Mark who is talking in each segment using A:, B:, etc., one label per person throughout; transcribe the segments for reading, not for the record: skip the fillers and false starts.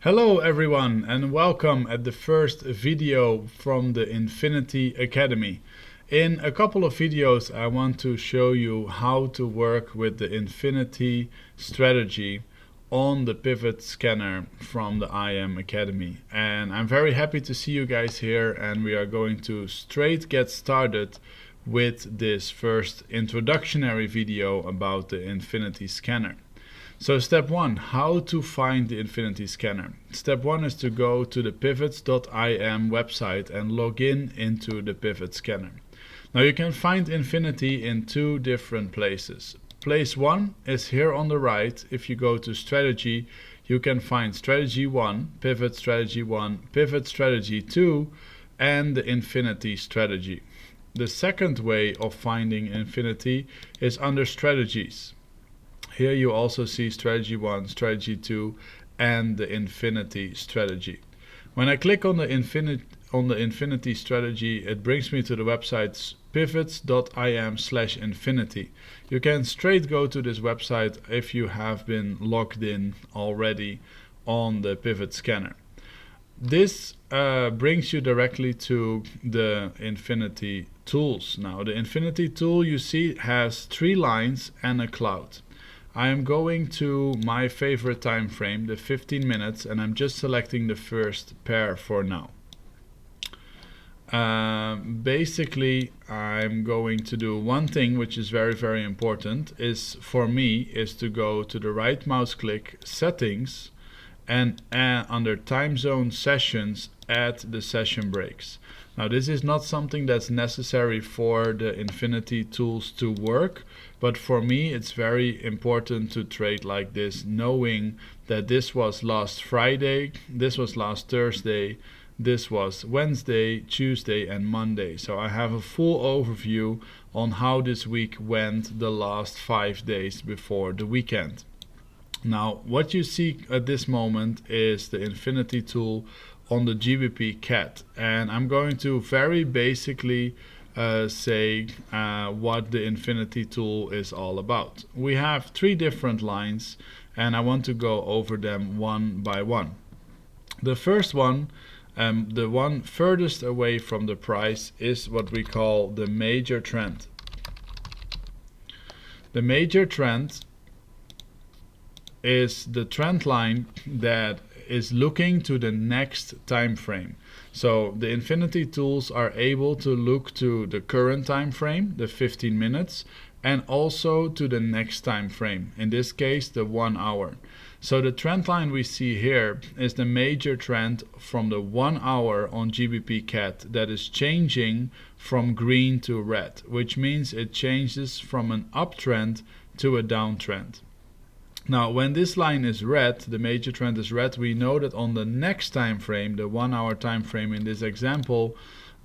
A: Hello everyone and welcome at the first video from the Infinity Academy. In a couple of videos I want to show you how to work with the Infinity strategy on the pivot scanner from the IM Academy. And I'm very happy to see you guys here, and we are going to straight get started with this first introductory video about the Infinity scanner. So step one, how to find the Infinity scanner. Step one is to go to the pivots.im website and log in into the pivot scanner. Now you can find Infinity in two different places. Place one is here on the right. If you go to strategy, you can find strategy 1, pivot strategy 1, pivot strategy 2, and the Infinity strategy. The second way of finding Infinity is under strategies. Here you also see strategy 1, strategy 2, and the Infinity strategy. When I click on the Infinity strategy, it brings me to the website pivots.im/infinity. You can straight go to this website if you have been logged in already on the pivot scanner. This brings you directly to the Infinity tools. Now the Infinity tool you see has 3 lines and a cloud. I am going to my favorite time frame, the 15 minutes, and I'm just selecting the first pair for now. Basically, I'm going to do one thing which is very important, is for me is to go to the right mouse click, settings, and under time zone sessions, add the session breaks. Now this is not something that's necessary for the Infinity tools to work, but for me it's very important to trade like this, knowing that this was last Friday, this was last Thursday, this was Wednesday, Tuesday, and Monday. So I have a full overview on how this week went the last 5 days before the weekend. Now what you see at this moment is the Infinity tool on the GBP CAT, and I'm going to very basically say what the Infinity tool is all about. We have 3 different lines and I want to go over them one by one. The first one, the one furthest away from the price, is what we call the major trend. The major trend is the trend line that is looking to the next time frame. So the Infinity tools are able to look to the current time frame, the 15 minutes, and also to the next time frame, in this case the 1 hour. So the trend line we see here is the major trend from the 1 hour on GBP CAT that is changing from green to red, which means it changes from an uptrend to a downtrend. Now when this line is red, the major trend is red, we know that on the next time frame, the 1 hour time frame in this example,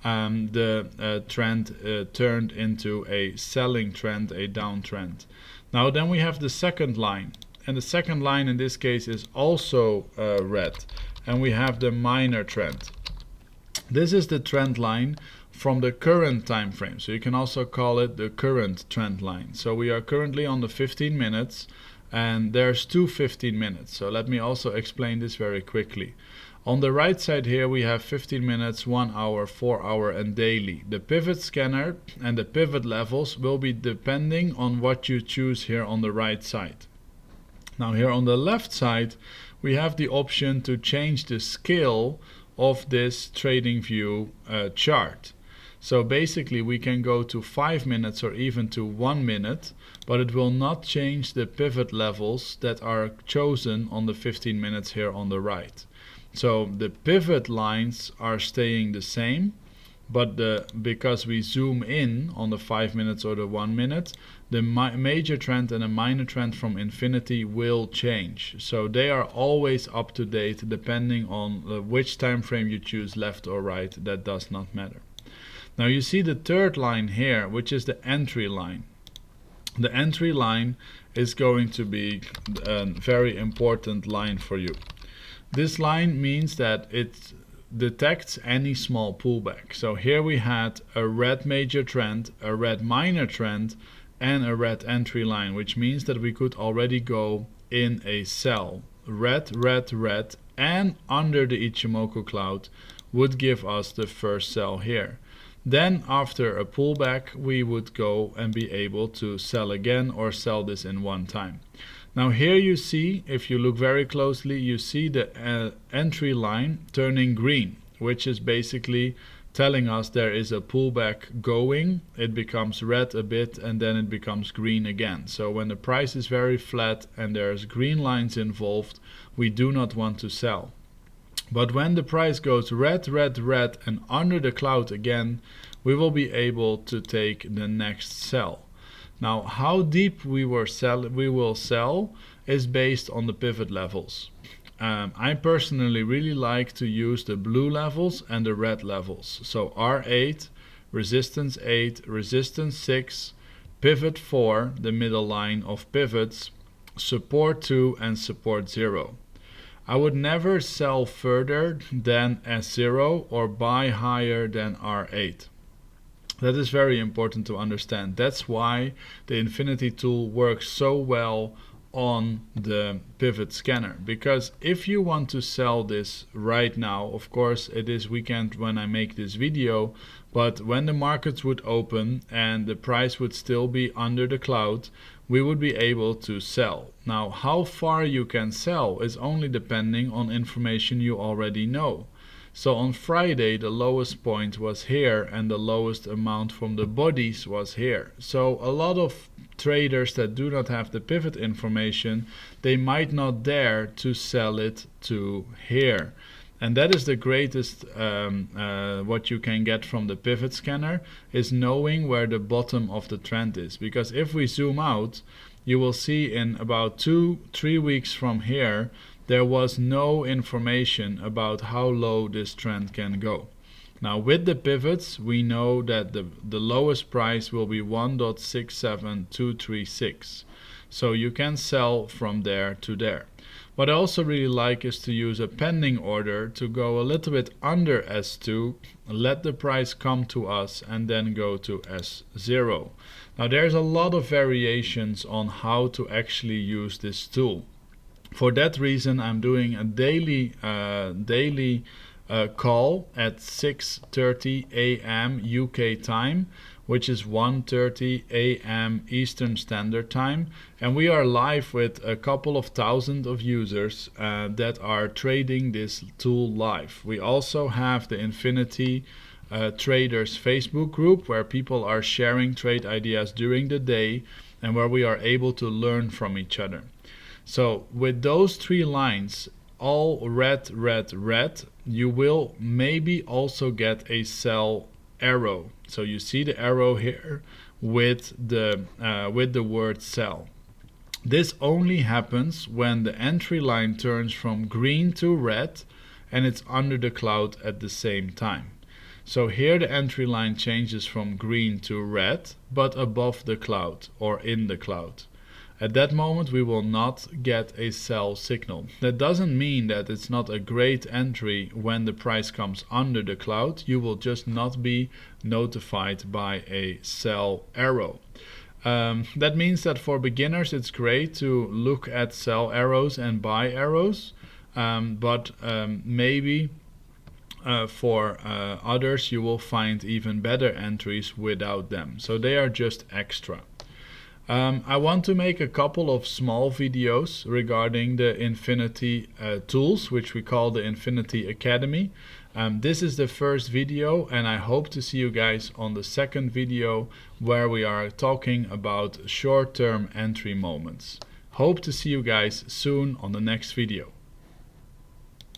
A: the trend turned into a selling trend, a downtrend. Now then we have the second line, and the second line in this case is also red, and we have the minor trend. This is the trend line from the current time frame, so you can also call it the current trend line. So we are currently on the 15 minutes, and there's 2 15 minutes. So let me also explain this very quickly. On the right side here we have 15 minutes, 1 hour, 4 hour, and daily. The pivot scanner and the pivot levels will be depending on what you choose here on the right side. Now here on the left side we have the option to change the scale of this trading view chart. So basically we can go to 5 minutes or even to 1 minute, but it will not change the pivot levels that are chosen on the 15 minutes here on the right. So the pivot lines are staying the same, but because we zoom in on the 5 minutes or the 1 minute, the major trend and the minor trend from Infinity will change. So they are always up to date depending on which time frame you choose, left or right. That does not matter. Now you see the third line here, which is the entry line. The entry line is going to be a very important line for you. This line means that it detects any small pullback. So here we had a red major trend, a red minor trend, and a red entry line, which means that we could already go in a sell. Red, red, red, and under the Ichimoku cloud would give us the first sell here. Then after a pullback we would go and be able to sell again or sell this in one time. Now here you see, if you look very closely, you see the entry line turning green, which is basically telling us there is a pullback going. It becomes red a bit and then it becomes green again. So when the price is very flat and there's green lines involved, we do not want to sell. But when the price goes red, red, red and under the cloud again, we will be able to take the next sell. Now how deep we will sell is based on the pivot levels. I personally really like to use the blue levels and the red levels. So R8, resistance 8, resistance 6, pivot 4, the middle line of pivots, support 2 and support 0. I would never sell further than S0 or buy higher than R8. That is very important to understand. That's why the Infinity tool works so well on the pivot scanner, because if you want to sell this right now, of course it is weekend when I make this video, but when the markets would open and the price would still be under the cloud, we would be able to sell. Now how far you can sell is only depending on information you already know. So on Friday the lowest point was here and the lowest amount from the bodies was here. So a lot of traders that do not have the pivot information, they might not dare to sell it to here. And that is the greatest what you can get from the pivot scanner, is knowing where the bottom of the trend is. Because if we zoom out, you will see in about 2-3 weeks from here, there was no information about how low this trend can go. Now with the pivots, we know that the lowest price will be 1.67236. So you can sell from there to there. What I also really like is to use a pending order to go a little bit under S2, let the price come to us and then go to S0. Now there's a lot of variations on how to actually use this tool. For that reason I'm doing a daily call at 6:30 a.m. UK time, which is 1:30 a.m. Eastern Standard Time, and we are live with a couple of thousand of users that are trading this tool live. We also have the Infinity Traders Facebook group where people are sharing trade ideas during the day and where we are able to learn from each other. So with those 3 lines, all red, red, red, you will maybe also get a sell arrow. So you see the arrow here with the word sell. This only happens when the entry line turns from green to red and it's under the cloud at the same time. So here the entry line changes from green to red, but above the cloud or in the cloud. At that moment we will not get a sell signal. That doesn't mean that it's not a great entry when the price comes under the cloud. You will just not be notified by a sell arrow. That means that for beginners it's great to look at sell arrows and buy arrows, but maybe for others you will find even better entries without them. So they are just extra. I want to make a couple of small videos regarding the Infinity tools, which we call the Infinity Academy. This is the first video and I hope to see you guys on the second video where we are talking about short-term entry moments. Hope to see you guys soon on the next video.